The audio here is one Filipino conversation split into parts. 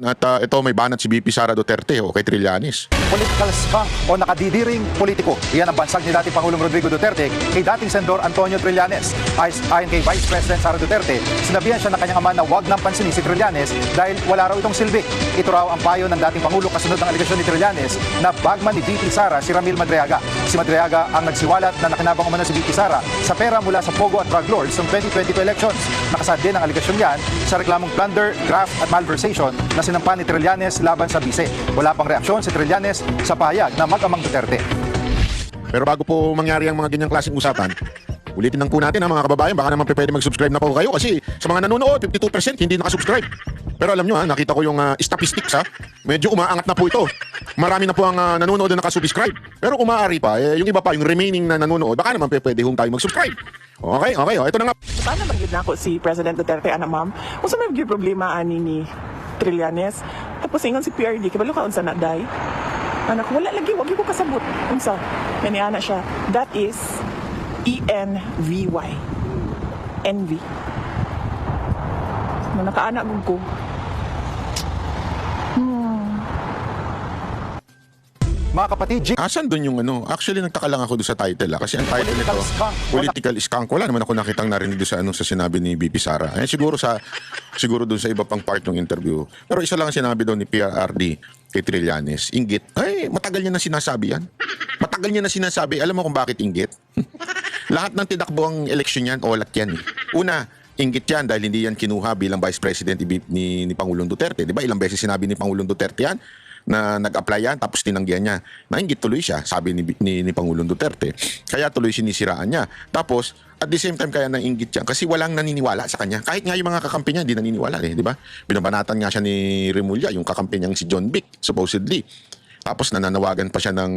At ito may banat si BP Sara Duterte o kay Trillanes. Political skunk o nakadidiring politiko. Iyan ang bansag ni dating Pangulong Rodrigo Duterte kay dating Senador Antonio Trillanes. Ayon kay Vice President Sara Duterte, sinabihan siya ng kanyang ama na huwag nang pansinin si Trillanes dahil wala raw itong silbi. Ito raw ang payo ng dating Pangulo kasunod ng aligasyon ni Trillanes na bagman ni VP Sara si Ramil Madriaga. Si Madriaga ang nagsiwalat na nakinabang umano si VP Sara sa pera mula sa Pogo at Drug Lords noong 2022 elections. Nakasad din ang aligasyon yan sa reklamong plunder, graft at malversation na sinampa ni Trillanes laban sa bise. Wala pang reaksyon si Trillanes sa pahayag na mag-amang Duterte. Pero bago po mangyari ang mga ganyang klaseng usapan, ulitin lang po natin mga kababayan, baka naman pwede mag-subscribe na po kayo kasi sa mga nanonood, 52% hindi nakasubscribe. Pero alam nyo nakita ko yung statistics medyo umaangat na po ito. Marami na po ang nanonood na nakasubscribe. Pero kung maaari pa, yung iba pa, yung remaining na nanonood, baka naman pwede tayo mag-subscribe. Okay, ito na nga. Sana magiging na ako si President Duterte, ma'am. Kung sa may magiging problema ni Trillanes, tapos ingon si PRD, kabalo ka unsa na day? Anak, wala lagi, wag ko kasabot. Unsa? Kaniana siya. That is ENVY. Envy. Nakaanak ko. Mga kapatid, Asan doon yung Actually, nagtaka lang ako doon sa title kasi ang title nito, Political Skunk. Wala naman ako nakitang narinig doon sa sinabi ni BP Sara. Siguro doon sa iba pang part ng interview. Pero isa lang ang sinabi doon ni PRD kay Trillanes, inggit. Ay, matagal niya na sinasabi yan. Matagal niya na sinasabi. Alam mo kung bakit inggit? Lahat ng tinakbo ang eleksyon yan, olat yan. Una, inggit yan dahil hindi yan kinuha bilang Vice President ni Pangulong Duterte. Di ba? Ilang beses sinabi ni Pangulong Duterte yan na nag-apply yan tapos tinanggihan niya. Nainggit tuloy siya, sabi ni Pangulong Duterte. Kaya tuloy sinisiraan niya. Tapos, at the same time kaya nainggit yan kasi walang naniniwala sa kanya. Kahit nga yung mga kakampi niya, hindi naniniwala di ba? Binabanatan nga siya ni Remulla, yung kakampi niyang si John Vic, supposedly. Tapos nananawagan pa siya ng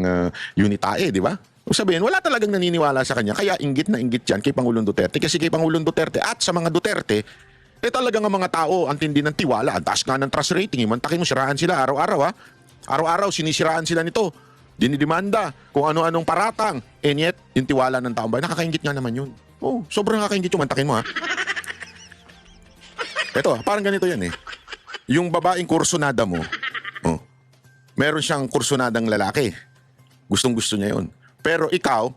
Unitae, di ba? O sabihin, wala talagang naniniwala sa kanya. Kaya inggit na inggit yan kay Pangulong Duterte. Kasi kay Pangulong Duterte at sa mga Duterte, talagang ang mga tao, ang tindi ng tiwala, ang taas nga ng trust rating. Mantakin mo, siraan sila araw-araw Araw-araw, sinisiraan sila nito. Dinidemanda kung ano-anong paratang. And yet, yung tiwala ng taong bayan, nakakaingit nga naman yun. Oh, sobrang nakakaingit yung mantakin mo Ito, parang ganito yan Yung babaeng kursunada mo, meron siyang kursunadang lalaki. Gustong-gusto niya yun. Pero ikaw,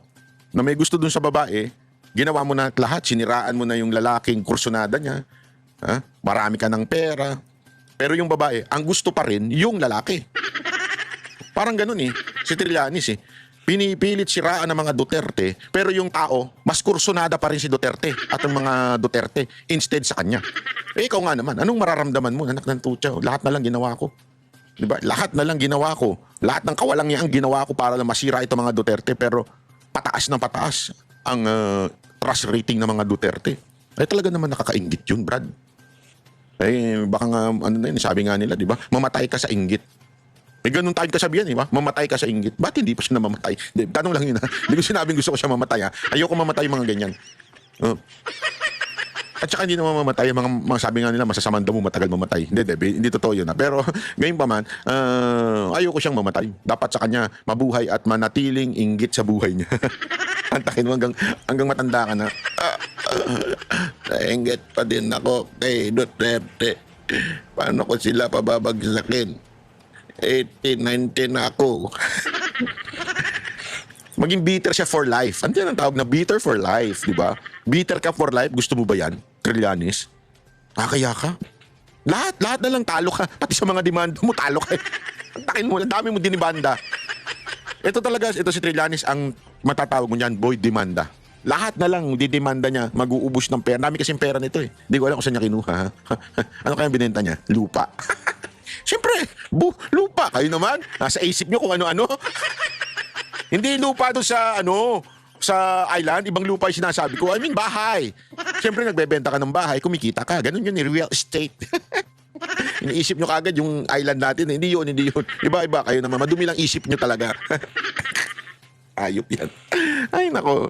na may gusto dun sa babae, ginawa mo na lahat, siniraan mo na yung lalaking kursunada niya. Marami ka ng pera. Pero yung babae, ang gusto pa rin yung lalaki. Parang ganun si Trillanes Pinipilit siraan ng mga Duterte, pero yung tao, mas kursunada pa rin si Duterte at ang mga Duterte instead sa kanya. Ikaw nga naman, anong mararamdaman mo, anak ng tutsa? Lahat na lang ginawa ko. Diba? Lahat na lang ginawa ko. Lahat ng kawalangyang ginawa ko para lang masira itong mga Duterte, pero pataas ng pataas ang trust rating ng mga Duterte. Talaga naman nakakainggit yun, Brad. Baka nga, sabi nga nila, di ba? Mamatay ka sa inggit. May ganun tayong kasabihan, di ba? Mamatay ka sa inggit. Ba't hindi pa siya namamatay? Tanong lang yun, Hindi ko sinabing gusto ko siya mamatay, Ayoko mamatay mga ganyan. At saka hindi naman mamatay. Mga sabi nga nila, masasamang damo, matagal mamatay. Hindi totoo yun, Pero, ngayon pa man, ayoko siyang mamatay. Dapat sa kanya, mabuhay at manatiling inggit sa buhay niya. Antakin mo hanggang matanda ka na. Nainggit pa din ako kay Duterte. Paano ko sila pababagsakin? 18, 19 na ako. Maging bitter siya for life. Ano yan ang tawag na bitter for life, di ba? Bitter ka for life, gusto mo ba yan, Trillanes? Kaya ka? Lahat na lang talo ka. Pati sa mga demand mo, talo ka. Antakin mo, ang dami mo dinibanda. Ito si Trillanes, ang matatawag mo niyan, boy demanda. Lahat na lang didemanda niya, mag-uubos ng pera. Dami kasing pera nito Hindi ko alam kung saan niya kinuha. Ano kaya binenta niya? Lupa. Siyempre, lupa. Kayo naman, nasa isip niyo kung ano-ano. Hindi lupa doon sa island, ibang lupa yung sinasabi ko. I mean, bahay. Siyempre, nagbebenta ka ng bahay, kumikita ka. Ganun yun, real estate. Iniisip nyo kagad yung island natin. Hindi yun. Iba-iba kayo naman. Madumi lang isip nyo talaga. Ayop yan. Ay, nako.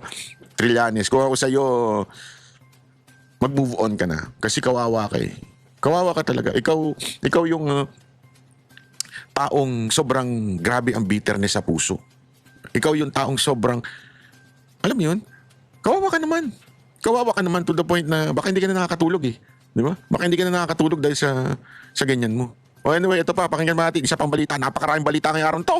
Trillanes, kung ako sa'yo, mag-move on ka na. Kasi kawawa ka Kawawa ka talaga. Ikaw yung taong sobrang grabe ang bitterness sa puso. Ikaw yung taong sobrang, alam mo yun, kawawa ka naman. Kawawa ka naman to the point na baka hindi ka na nakakatulog Di ba? Baka hindi ka na nakakatulog dahil sa ganyan mo. O anyway, ito pa, pakinggan natin. Isa pang balita. Napakaraming balita ngayong araw to.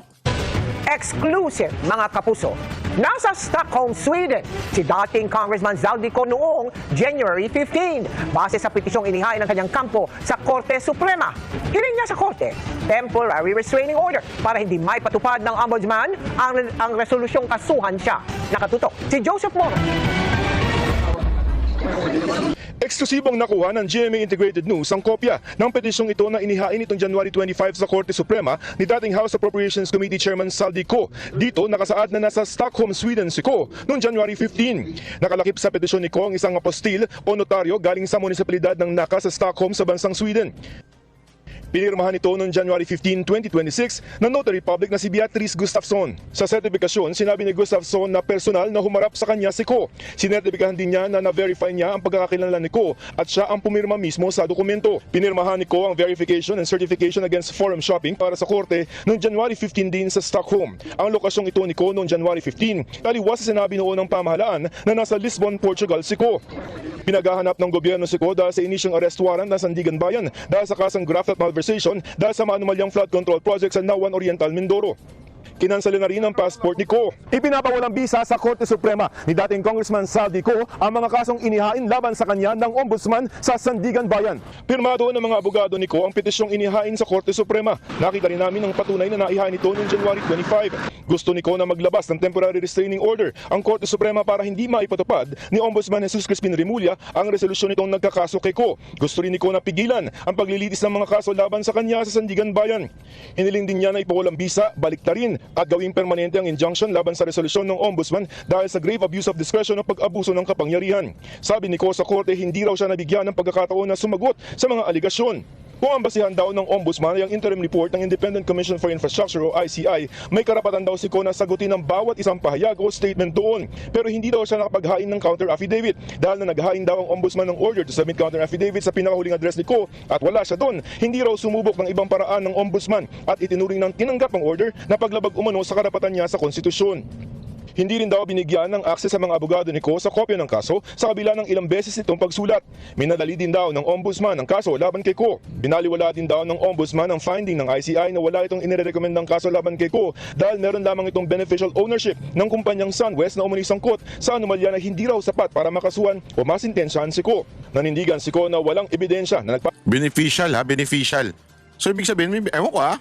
Exclusive, mga kapuso. Nasa Stockholm, Sweden, si dating Congressman Zaldico noong January 15 base sa petisyong inihain ng kanyang kampo sa Korte Suprema. Hiling niya sa Korte, temporary restraining order para hindi may patupad ng Ombudsman ang resolusyong kasuhan siya. Nakatutok si Joseph Moro. Eksklusibong nakuha ng GMA Integrated News ang kopya ng petisyong ito na inihain itong January 25 sa Korte Suprema ni dating House Appropriations Committee Chairman Saldi Ko. Dito nakasaad na nasa Stockholm, Sweden si Ko noong January 15. Nakalakip sa petisyon ni Ko ang isang apostil o notaryo galing sa munisipalidad ng Nacka sa Stockholm sa bansang Sweden. Pinirmahan ito noong January 15, 2026 ng Notary Public na si Beatrice Gustafsson. Sa sertifikasyon, sinabi ni Gustafsson na personal na humarap sa kanya si Ko. Sinertipikahan din niya na na-verify niya ang pagkakakilanlan ni Ko at siya ang pumirma mismo sa dokumento. Pinirmahan ni Ko ang verification and certification against forum shopping para sa korte noong January 15 din sa Stockholm. Ang lokasyong ito ni Ko noong January 15, taliwas sa sinabi noon ng pamahalaan na nasa Lisbon, Portugal si Ko. Pinaghahanap ng gobyerno si Ko dahil sa inisyong arrest warrant na Sandigan Bayan dahil sa kasang graft at malversation dahil sa maanumalyang flood control project sa Nauan Oriental, Mindoro. Kinansala na rin ang passport ni Ko. Ipinapawalang bisa sa Korte Suprema ni dating Congressman Saldi Ko ang mga kasong inihain laban sa kanya ng Ombudsman sa Sandigan Bayan. Pirmado ng mga abogado ni Ko ang petisyong inihain sa Korte Suprema. Nakita rin namin ang patunay na naihain ito noong January 25. Gusto ni Ko na maglabas ng temporary restraining order ang Korte Suprema para hindi maipatupad ni Ombudsman Jesus Crispin Remulla ang resolusyon nitong nagkakaso kay Ko. Gusto rin ni Ko na pigilan ang paglilitis ng mga kaso laban sa kanya sa Sandigan Bayan. Hiniling din niya na ipawalang bisa, baliktarin at gawing permanente ang injunction laban sa resolusyon ng Ombudsman dahil sa grave abuse of discretion o pag-abuso ng kapangyarihan. Sabi ni Ko sa korte, hindi raw siya nabigyan ng pagkakataon na sumagot sa mga aligasyon. Kung ang basihan daw ng Ombudsman ay ang interim report ng Independent Commission for Infrastructure o ICI, may karapatan daw si Ko na sagutin ang bawat isang pahayag o statement doon. Pero hindi daw siya nakapaghain ng counter affidavit dahil na naghain daw ang Ombudsman ng order to submit counter affidavit sa pinakahuling address ni Ko at wala siya doon. Hindi raw sumubok ng ibang paraan ng Ombudsman at itinuring ng tinanggap ang order na paglabag umano sa karapatan niya sa konstitusyon. Hindi rin daw binigyan ng akses sa mga abogado ni Ko sa kopya ng kaso sa kabila ng ilang beses itong pagsulat. Minadali din daw ng Ombudsman ang kaso laban kay Ko. Binaliwala din daw ng Ombudsman ang finding ng ICI na wala itong inirecommend ng kaso laban kay Ko dahil meron lamang itong beneficial ownership ng kumpanyang SunWest na umano'y sangkot sa anomalya na hindi raw sapat para makasuhan o masintensyahan si Ko. Nanindigan si Ko na walang ebidensya na Beneficial ha, beneficial. So ibig sabihin, ewan ko ha,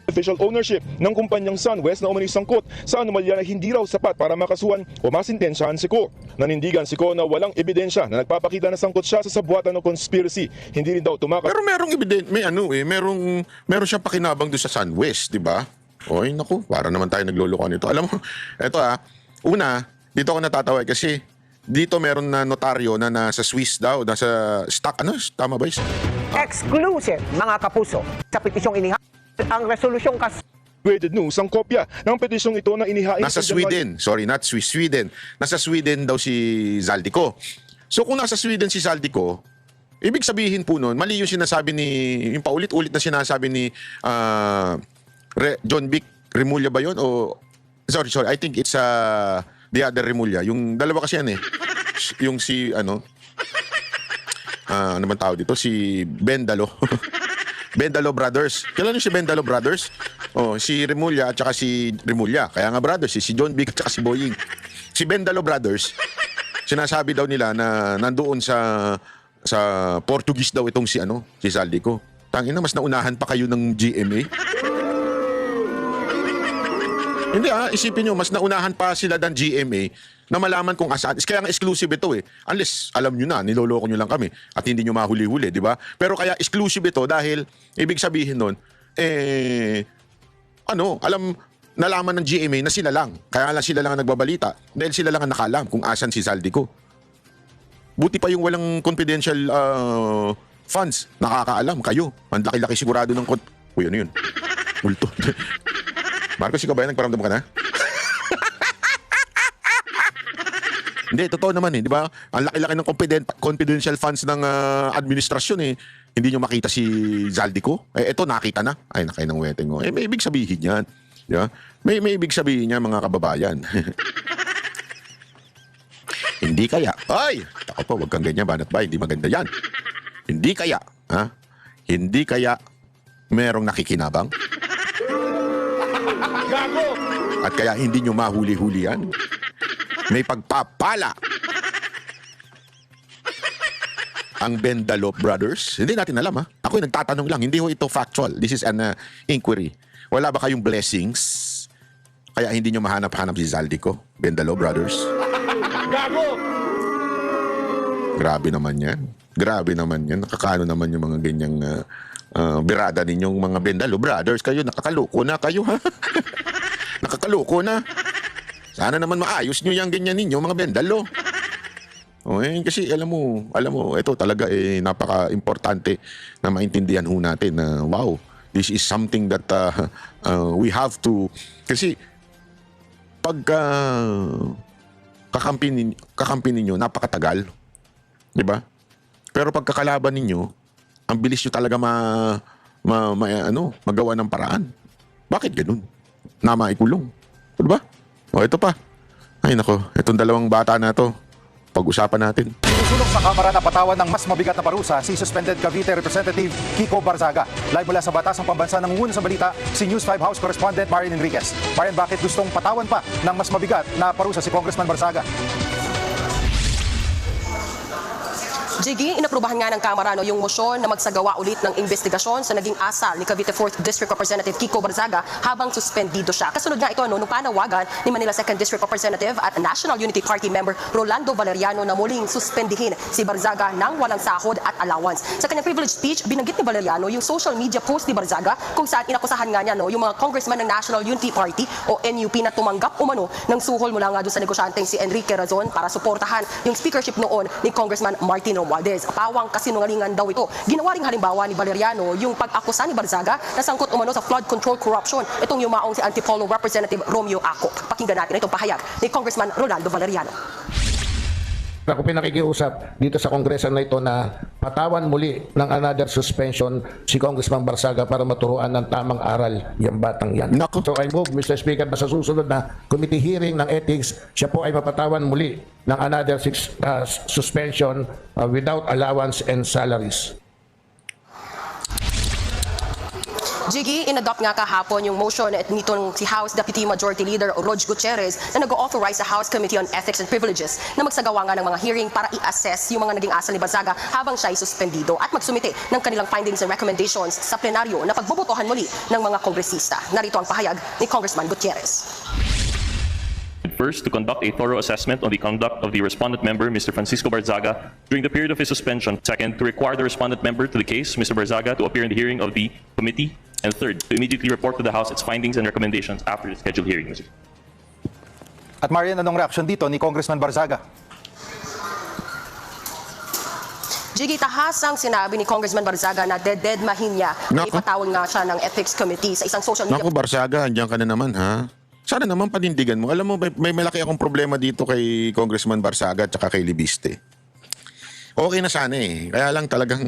beneficial ownership ng kumpanyang SunWest na umano'y sangkot sa anomalya na hindi raw sapat para makasuhan o masintensyahan si Ko. Nanindigan si Ko na walang ebidensya na nagpapakita na sangkot siya sa sabuatan ng conspiracy. Hindi rin daw tumakas. pero merong meron siyang pakinabang doon sa SunWest, di ba? Oy, naku, para naman tayo nagloloko nito. Alam mo, eto una, dito ako natatawa kasi dito meron na notaryo na nasa Swiss daw, nasa tama ba? Exclusive, mga kapuso. Sa petisyong inihain ang resolusyong Integrated News ang kopya ng petisyong ito na inihain Nasa sa January Sweden. Sorry, not Swiss, Sweden. Nasa Sweden daw si Zaldico. So kung nasa Sweden si Zaldico, ibig sabihin po nun, mali yung sinasabi yung paulit-ulit na sinasabi ni John Vic Remulla ba yun? O, sorry, I think it's the other Remulla. Yung dalawa kasi yan eh. Yung si, ano man tawag dito? Si Bendalo. Bendalo Brothers. Kailan yung si Bendalo Brothers? Oh, si Remulla at saka si Remulla. Kaya nga brothers, si John Vic at saka si Boying. Si Bendalo Brothers, sinasabi daw nila na nandoon sa Portuguese daw itong si Zaldico. Tangina, mas naunahan pa kayo ng GMA. Hindi isipin nyo, mas naunahan pa sila ng GMA na malaman kung asaan. Kaya nga exclusive ito eh. Unless alam nyo na, niloloko nyo lang kami at hindi nyo mahuli-huli, di ba? Pero kaya exclusive ito dahil ibig sabihin nun, nalaman ng GMA na sila lang. Kaya lang sila lang ang nagbabalita dahil sila lang ang nakaalam kung asan si Zaldico. Buti pa yung walang confidential funds. Nakakaalam kayo. Ang laki-laki sigurado ng Uy, ano yun? Multo. Marcos, ikaw ba yan? Nagparamdam ka na? Hindi, totoo naman eh, di ba? Ang laki-laki ng confidential funds ng administrasyon eh. Hindi nyo makita si Zaldico? Eto, nakita na. Ay, nakay ng weteng ko. May ibig sabihin yan. Di ba? May ibig sabihin yan, mga kababayan. Hindi kaya. Ay! Tako po, wag kang ganyan, banat ba? Hindi maganda yan. Hindi kaya. Hindi kaya merong nakikinabang? At kaya hindi nyo mahuli-huli yan? May pagpapala ang Bendalo Brothers? Hindi natin alam, ha? Ako yung nagtatanong lang. Hindi ho ito factual. This is an inquiry. Wala ba kayong blessings? Kaya hindi nyo mahanap-hanap si Zaldico? Bendalo Brothers? Grabe naman yan. Grabe naman yan. Nakakaano naman yung mga ganyang birada ninyong mga Bendalo Brothers. Kayo, nakakaloko na kayo, ha? Nakakaloko na. Sana naman maayos nyo yung ganyan ninyo, mga Bendalo. Kasi alam mo, ito talaga napaka-importante na maintindihan ho natin na wow, this is something that we have to, kasi pag kakampi ninyo, napakatagal, di ba? Pero pag kakalaban ninyo, ang bilis nyo talaga magawa ng paraan. Bakit ganun? Na maikulong. Di ba? Ito pa. Ay nako, itong dalawang bata na to. Pag-usapan natin. Sinusulong sa Kamara na patawan ng mas mabigat na parusa si suspended Cavite Representative Kiko Barzaga. Live mula sa Batasang Pambansa ng Una sa Balita, si News 5 House Correspondent Marian Enriquez. Marian, bakit gustong patawan pa ng mas mabigat na parusa si Congressman Barzaga? Jiggy, inaprubahan nga ng Kamara yung mosyon na magsagawa ulit ng investigasyon sa naging asal ni Cavite 4th District Representative Kiko Barzaga habang suspendido siya. Kasunod nga ito nung panawagan ni Manila 2nd District Representative at National Unity Party member Rolando Valeriano na muling suspendihin si Barzaga ng walang sahod at allowance. Sa kanyang privilege speech, binanggit ni Valeriano yung social media post ni Barzaga kung saan inakusahan nga niya yung mga congressman ng National Unity Party o NUP na tumanggap umano ng suhol mula nga doon sa negosyanteng si Enrique Razon para suportahan yung speakership noon ni Congressman Martin Romualdez. Pawang kasinungalingan daw ito. Ginawa ring halimbawa ni Valeriano yung pag-akusa ni Barzaga na sangkot umano sa flood control corruption. Itong yumaong si Antipolo Representative Romeo Aco. Pakinggan natin itong pahayag ni Congressman Rolando Valeriano. Ako pinakikiusap dito sa kongreso na ito na patawan muli ng another suspension si Congressman Barzaga para maturuan ng tamang aral yung batang yan. Nako. So I move, Mr. Speaker, na sa susunod na committee hearing ng ethics, siya po ay mapatawan muli ng another suspension without allowance and salaries. Jiggy, inadopt nga kahapon yung motion nitong si House Deputy Majority Leader Rog Gutierrez na nag-authorize sa House Committee on Ethics and Privileges na magsagawa nga ng mga hearing para i-assess yung mga naging asal ni Barzaga habang siya ay suspendido at magsumite ng kanilang findings and recommendations sa plenaryo na pagbobotohan muli ng mga kongresista. Narito ang pahayag ni Congressman Gutierrez. First, to conduct a thorough assessment on the conduct of the respondent member, Mr. Francisco Barzaga, during the period of his suspension. Second, to require the respondent member to the case, Mr. Barzaga, to appear in the hearing of the committee. And third, to immediately report to the House its findings and recommendations after the scheduled hearing, Mr. At Marian, anong reaksyon dito ni Congressman Barzaga? Jiggy, tahasang sinabi ni Congressman Barzaga na dededmahin niya na Nako. ipatawag nga siya ng Ethics Committee sa isang social media. Naku, Barzaga, andyan ka na naman, ha? Sana naman panindigan mo. Alam mo, may malaki akong problema dito kay Congressman Barzaga at saka kay Libiste. Okay na sana eh. Kaya lang talagang...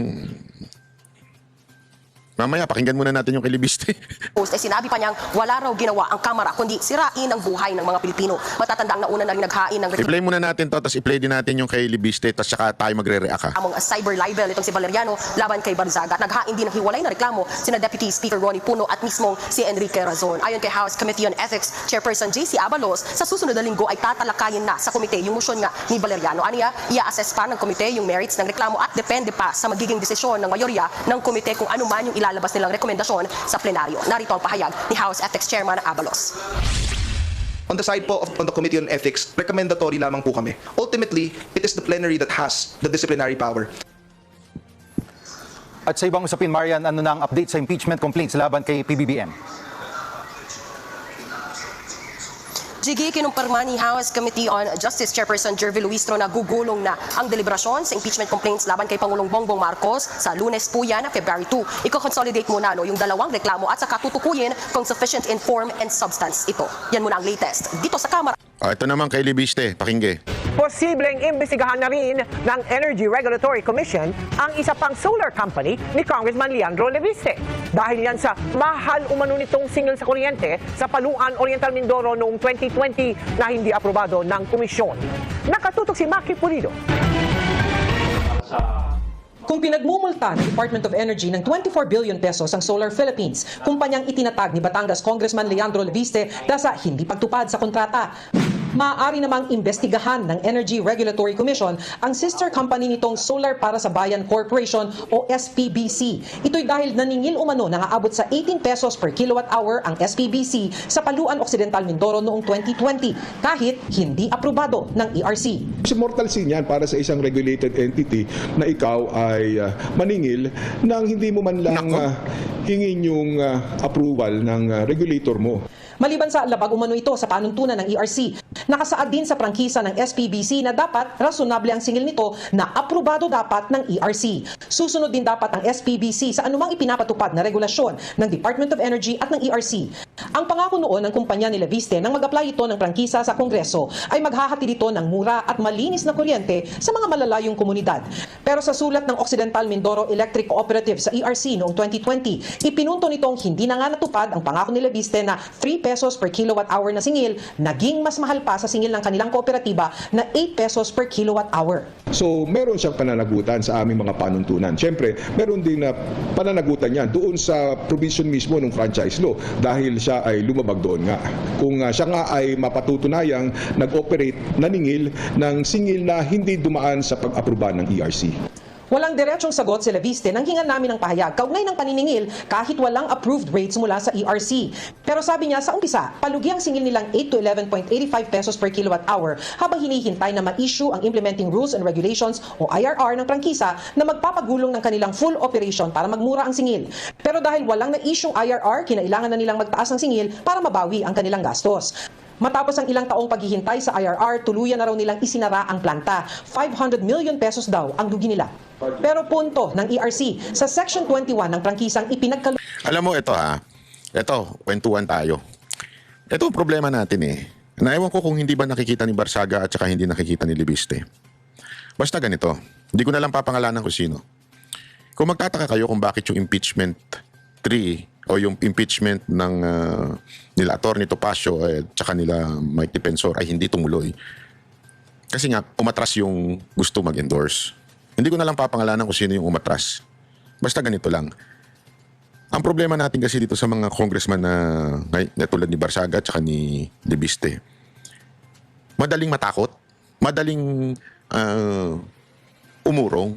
Mamaya, pakinggan muna natin yung kay Libiste. Post ay sinabi pa niyang wala raw ginawa ang Kamara kundi sirain ang buhay ng mga Pilipino. Matatandang nauna na rin naghain ng I-play muna natin to, tapos i-play din natin yung kay Libiste, tapos saka tayo magre-react, ha? among cyber libel itong si Valeriano laban kay Barzaga. Naghain din ng hiwalay na reklamo sina Deputy Speaker Ronnie Puno at mismong si Enrique Razon. Ayon kay House Committee on Ethics Chairperson JC Abalos, sa susunod na linggo ay tatalakayin na sa komite yung motion nga ni Valeriano. Aniya, i-assess pa ng komite yung merits ng reklamo at depende pa sa magiging desisyon ng mayorya ng komite kung ano man yung ilalabas nilang rekomendasyon sa plenaryo. Narito ang pahayag ni House Ethics Chairman Abalos. On the side po on the Committee on Ethics, recommendatory lamang po kami. Ultimately, it is the plenary that has the disciplinary power. At sa ibang usapin, Marian, ano na ang update sa impeachment complaints laban kay PBBM? Jiggy, kinumpirma ni House Committee on Justice Chairperson Jervy Luistro na gugulong na ang deliberasyon sa impeachment complaints laban kay Pangulong Bongbong Marcos sa Lunes po yan, February 2. Iko-consolidate muna yung dalawang reklamo at saka tutukuyin kung sufficient in form and substance ito. Yan muna ang latest dito sa Kamara. Ito naman kay Libiste, pakingge. Posibleng imbestigahan na rin ng Energy Regulatory Commission ang isa pang solar company ni Congressman Leandro Leviste. Dahil yan sa mahal umano nitong singil sa kuryente sa Paluan Oriental Mindoro noong 2020 na hindi aprobado ng komisyon. Nakatutok si Maki Pulido. Kung pinagmumulta ng Department of Energy ng 24 billion pesos ang Solar Philippines, kumpanyang itinatag ni Batangas Congressman Leandro Leviste dahil sa hindi pagtupad sa kontrata, maaari namang imbestigahan ng Energy Regulatory Commission ang sister company nitong Solar Para sa Bayan Corporation o SPBC. Ito'y dahil naningil umano na aabot sa 18 pesos per kilowatt hour ang SPBC sa Paluan Occidental Mindoro noong 2020 kahit hindi aprobado ng ERC. Mortal sin yan para sa isang regulated entity na ikaw ay maningil nang hindi mo man lang hingin yung approval ng regulator mo. Maliban sa labag umano ito sa panuntunan ng ERC, nakasaad din sa prangkisa ng SPBC na dapat rasonable ang singil nito na aprobado dapat ng ERC. Susunod din dapat ang SPBC sa anumang ipinapatupad na regulasyon ng Department of Energy at ng ERC. Ang pangako noon ng kumpanya ni Leviste nang mag-apply ito ng prangkisa sa Kongreso ay maghahatid ito ng mura at malinis na kuryente sa mga malalayong komunidad. Pero sa sulat ng Occidental Mindoro Electric Cooperative sa ERC noong 2020, ipinunto nitong hindi na nga natupad ang pangako ni Leviste na 3 pesos per kilowatt hour na singil, naging mas mahal pa sa singil ng kanilang kooperatiba na 8 pesos per kilowatt hour. So meron siyang pananagutan sa aming mga panuntunan. Siyempre, meron din na pananagutan niya doon sa provision mismo ng franchise law dahil siya ay lumabag doon nga. Kung siya nga ay mapatutunayang nag-operate naningil ng singil na hindi dumaan sa pag-aproba ng ERC. Walang diretsong sagot si Leviste nang hingan namin ng pahayag kaugnay ng paniningil kahit walang approved rates mula sa ERC. Pero sabi niya sa umpisa, palugi ang singil nilang 8 to 11.85 pesos per kilowatt hour habang hinihintay na ma-issue ang Implementing Rules and Regulations o IRR ng prangkisa na magpapagulong ng kanilang full operation para magmura ang singil. Pero dahil walang na-issue IRR, kinailangan na nilang magtaas ng singil para mabawi ang kanilang gastos. Matapos ang ilang taong paghihintay sa IRR, tuluyan na raw nilang isinara ang planta. 500 million pesos daw ang lugi nila. Pero punto ng ERC, sa Section 21 ng prangkisang ipinagkaloob. Alam mo, ito, kwentuhan tayo. Ito ang problema natin eh. Naiwan ko kung hindi ba nakikita ni Barsaga at saka hindi nakikita ni Leviste. Basta ganito, hindi ko na lang papangalanan kung sino. Kung magtataka kayo kung bakit yung impeachment 3 o yung impeachment ng nila Atty. Topacio at saka nila Mike Defensor ay hindi tumuloy. Kasi nga, umatras yung gusto mag-endorse. Hindi ko na lang papangalanan kung sino yung umatras. Basta ganito lang. Ang problema natin kasi dito sa mga congressman na tulad ni Barsaga at saka ni Leviste, madaling matakot, madaling umurong.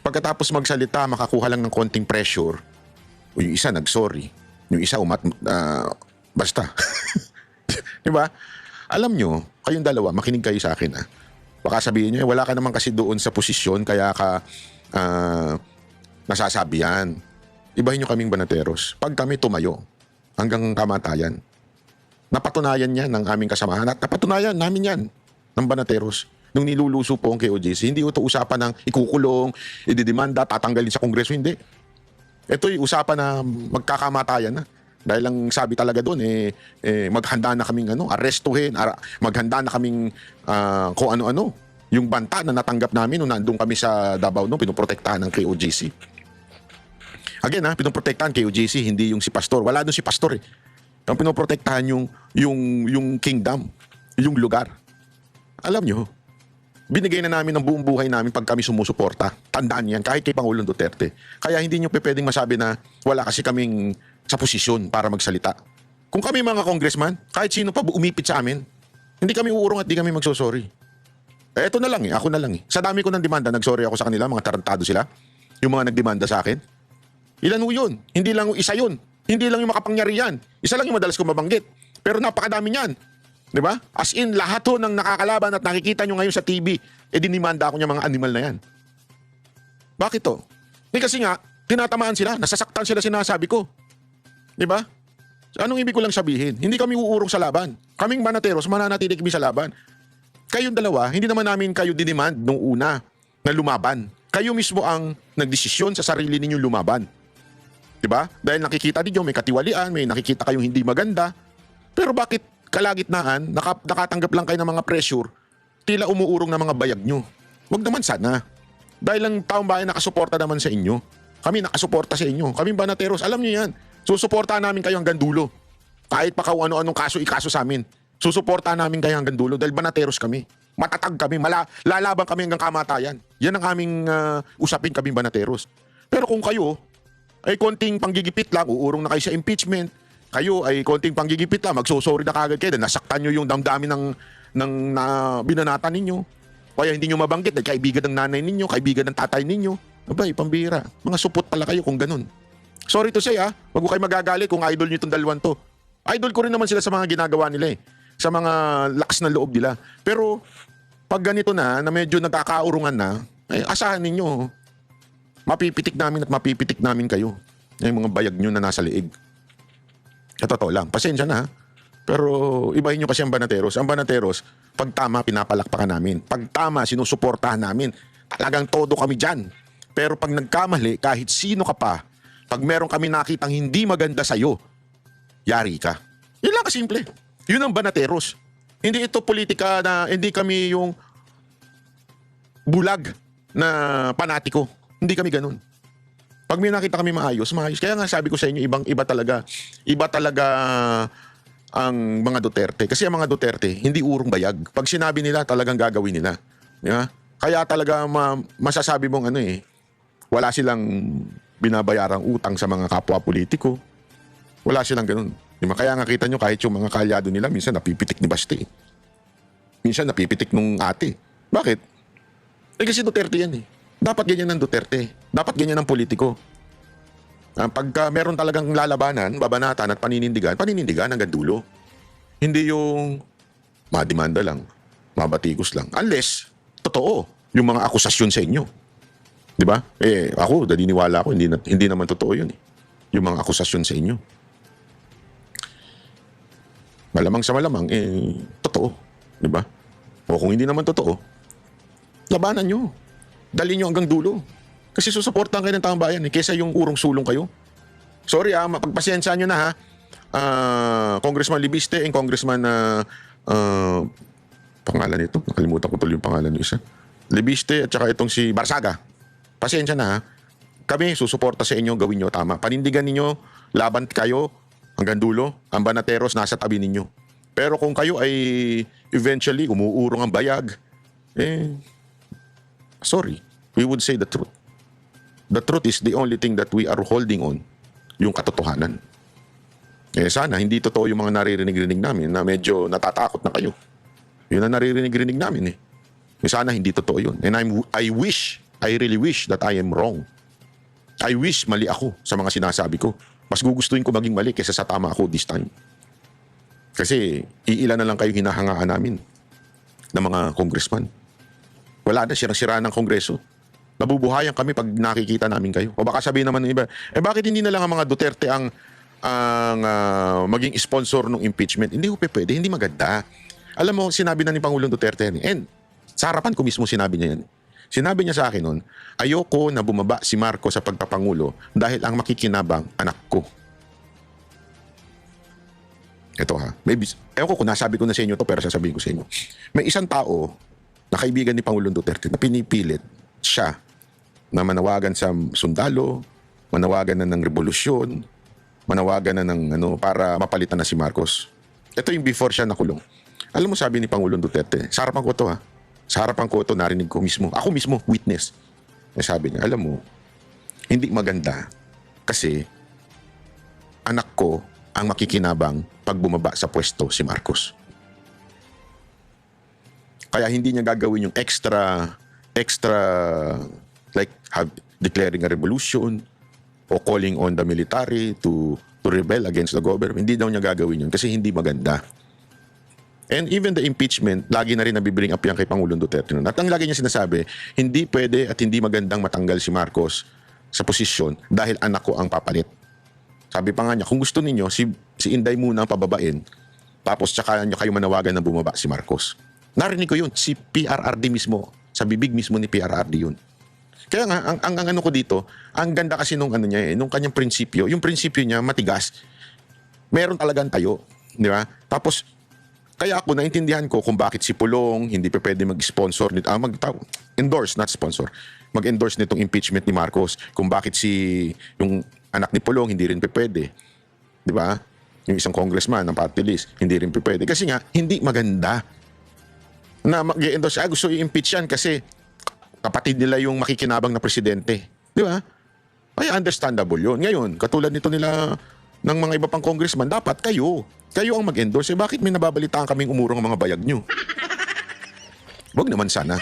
Pagkatapos magsalita, makakuha lang ng konting pressure. O yung isa nag-sorry, yung isa basta. Diba? Alam nyo, kayong dalawa, makinig kayo sa akin Baka sabihin nyo, wala ka naman kasi doon sa posisyon, kaya ka nasasabi yan. Ibahin nyo kaming banateros. Pag kami tumayo, hanggang kamatayan, napatunayan yan ng aming kasamahan at napatunayan namin yan ng banateros. Nung niluluso po ang KOJC, hindi ito usapan ng ikukulong, ididemanda, tatanggalin sa Kongreso, hindi. Ito'y usapan na magkakamatayan na. Dahil lang sabi talaga doon, maghanda na kaming arestuhin, maghanda na kaming kung ano-ano. Yung banta na natanggap namin nung nandun kami sa Davao, pinoprotektahan ng KOJC. Again, pinoprotektahan KOJC, hindi yung si Pastor. Wala doon si Pastor Ang pinoprotektahan yung kingdom, yung lugar. Alam nyo, binigay na namin ng buong buhay namin pag kami sumusuporta. Tandaan yan, kahit kay Pangulong Duterte. Kaya hindi nyo pwedeng masabi na wala kasi kaming sa posisyon para magsalita. Kung kami mga congressman, kahit sino pa umipit sa amin, hindi kami uurong at di kami magsosorry. Eto na lang ako na lang Sa dami ko ng demanda, nagsorry ako sa kanila, mga tarantado sila. Yung mga nagdemanda sa akin. Ilan ho yun? Hindi lang isa yun. Hindi lang yung makapangyarihan. Isa lang yung madalas ko mabanggit. Pero napakadami niyan. Di ba? As in, lahat ho ng nakakalaban at nakikita nyo ngayon sa TV, dinimanda ako niya mga animal na yan. Bakit to? Kasi nga, tinatamaan sila, nasasaktan sila sinasabi ko. Di ba? Anong ibig ko lang sabihin? Hindi kami uurong sa laban. Kaming banateros, mananatilig kami sa laban. Kayong dalawa, hindi naman namin kayo dinemand nung una na lumaban. Kayo mismo ang nagdesisyon sa sarili ninyong lumaban. Di ba? Dahil nakikita ninyo, may katiwalian, may nakikita kayong hindi maganda. Pero bakit kalagitnaan, nakatanggap lang kayo ng mga pressure, tila umuurong na mga bayag nyo? Huwag naman sana. Dahil lang taong bayan nakasuporta naman sa inyo. Kami nakasuporta sa inyo. Kaming banateros, alam nyo yan. Susuportahan namin kayo hanggang dulo. Kahit pa kung ano-anong kaso ikaso sa amin. Susuportahan namin kayo hanggang dulo dahil banateros kami. Matatag kami, lalaban kami hanggang kamatayan. Yan ang aming usapin kami banateros. Pero kung kayo ay konting panggigipit lang, uurong na kayo sa impeachment, kayo ay konting panggigipit lang, magsosorry na kagad kayo, nasaktan nyo yung damdamin ng binanatan ninyo. Kaya hindi nyo mabanggit, kaibigan ng nanay ninyo, kaibigan ng tatay ninyo. Abay, pambira. Mga supot pala kayo kung ganun. Sorry to say, wag ko kayo magagalit kung idol nyo itong dalawan to. Idol ko rin naman sila sa mga ginagawa nila sa mga lakas ng loob nila. Pero pag ganito na medyo nagkakaurungan na, asahan ninyo, mapipitik namin kayo. Yung mga bayag nyo na nasa liig. Sa totoo lang, pasensya na. Pero ibahin nyo kasi ang banateros. Ang banateros, pag tama, pinapalakpakan namin. Pag tama, sinusuportahan namin. Talagang todo kami dyan. Pero pag nagkamali, kahit sino ka pa, pag meron kami nakitang hindi maganda sa'yo, yari ka. Yun lang kasimple. Yun ang banateros. Hindi ito politika na hindi kami yung bulag na panatiko. Hindi kami ganun. Pag may nakita kami maayos. Kaya nga sabi ko sa inyo, iba talaga ang mga Duterte. Kasi ang mga Duterte, hindi urong bayag. Pag sinabi nila, talagang gagawin nila. Yeah? Kaya talaga masasabi mong wala silang binabayarang utang sa mga kapwa politiko. Wala silang ganun. Kaya nga kita nyo kahit yung mga kalyado nila, minsan napipitik ni Basti. Minsan napipitik nung ate. Bakit? Kasi Duterte yan . Dapat ganyan ng Duterte. Dapat ganyan ng politiko. Pagka meron talagang lalabanan, babanatan at paninindigan hanggang dulo. Hindi yung madimanda lang, mabatikos lang. Unless, totoo, yung mga akusasyon sa inyo. Di ba? Ako, naniniwala ako, hindi naman totoo yun . Yung mga akusasyon sa inyo. Malamang sa malamang, totoo. Di ba? O kung hindi naman totoo, labanan nyo. Dali nyo hanggang dulo. Kasi susuportahan kayo ng taong bayan kesa yung urong sulong kayo. Sorry mapagpasyensya nyo na Congressman Libiste and Congressman pangalan nito, nakalimutan ko tuloy yung pangalan ng isa. Libiste at saka itong si Barsaga. Pasyensya na Kami susuporta sa inyo, gawin nyo tama. Panindigan ninyo, laban kayo hanggang dulo. Ang banateros nasa tabi ninyo. Pero kung kayo ay eventually umuurong ang bayag, sorry, we would say the truth. The truth is the only thing that we are holding on, yung katotohanan. Sana hindi totoo yung mga naririnig-rinig namin na medyo natatakot na kayo. Yun ang naririnig-rinig namin . Sana hindi totoo yun. And I really wish that I am wrong. I wish mali ako sa mga sinasabi ko. Mas gugustuhin ko maging mali kaysa sa tama ako this time. Kasi iilan na lang kayo hinahangaan namin ng mga congressman. Wala na, sirang-sira ng kongreso. Nabubuhayan kami pag nakikita namin kayo. O baka sabihin naman ng iba, bakit hindi na lang ang mga Duterte ang maging sponsor ng impeachment? Hindi ko pwede, hindi maganda. Alam mo, sinabi na ni Pangulong Duterte yan. And sa harapan ko mismo sinabi niya yan. Sinabi niya sa akin noon, ayoko na bumaba si Marcos sa pagpapangulo dahil ang makikinabang anak ko. Ito ewan ko kung nasabi ko na sa inyo to pero sasabihin ko sa inyo. May isang tao na kaibigan ni Pangulong Duterte na pinipilit siya na manawagan sa sundalo, manawagan na ng revolusyon, manawagan na ng para mapalitan na si Marcos. Ito yung before siya nakulong. Alam mo sabi ni Pangulong Duterte, sa harapan ko to sa harapan ko ito, narinig ko mismo. Ako mismo, witness. Sabi niya, alam mo, hindi maganda kasi anak ko ang makikinabang pag bumaba sa pwesto si Marcos. Kaya hindi niya gagawin yung extra like declaring a revolution o calling on the military to rebel against the government. Hindi daw niya gagawin yun kasi hindi maganda. And even the impeachment, lagi na rin nabibring up yan kay Pangulong Duterte. At ang lagi niya sinasabi, hindi pwede at hindi magandang matanggal si Marcos sa posisyon dahil anak ko ang papalit. Sabi pa nga niya, kung gusto ninyo, si Inday muna ang pababain, tapos tsaka nyo kayo manawagan na bumaba si Marcos. Narinig ko yun, si PRRD mismo, sa bibig mismo ni PRRD yun. Kaya nga, ang ano ko dito, ang ganda kasi nung nung kanyang prinsipyo, yung prinsipyo niya matigas, meron talagang tayo, di ba? Tapos, kaya ako naintindihan ko kung bakit si Pulong hindi pa pwede mag-sponsor endorse, not sponsor. Mag-endorse nitong impeachment ni Marcos. Kung bakit yung anak ni Pulong hindi rin pa pwede. 'Di ba? Yung isang congressman ng party list, hindi rin pa pwede kasi nga hindi maganda. na mag-endorse, gusto i-impeach yan kasi kapatid nila yung makikinabang na presidente. Di ba? Ay, understandable yun. Ngayon, katulad nito nila ng mga iba pang congressman, dapat kayo ang mag-endorse. Bakit may nababalitaan kaming umurong ang mga bayag nyo? Wag naman sana.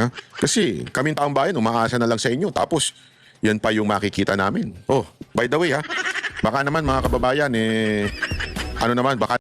Ha? Kasi kaming taong bayan, umaasa na lang sa inyo. Tapos, yan pa yung makikita namin. Oh, by the way baka naman mga kababayan, ano naman, baka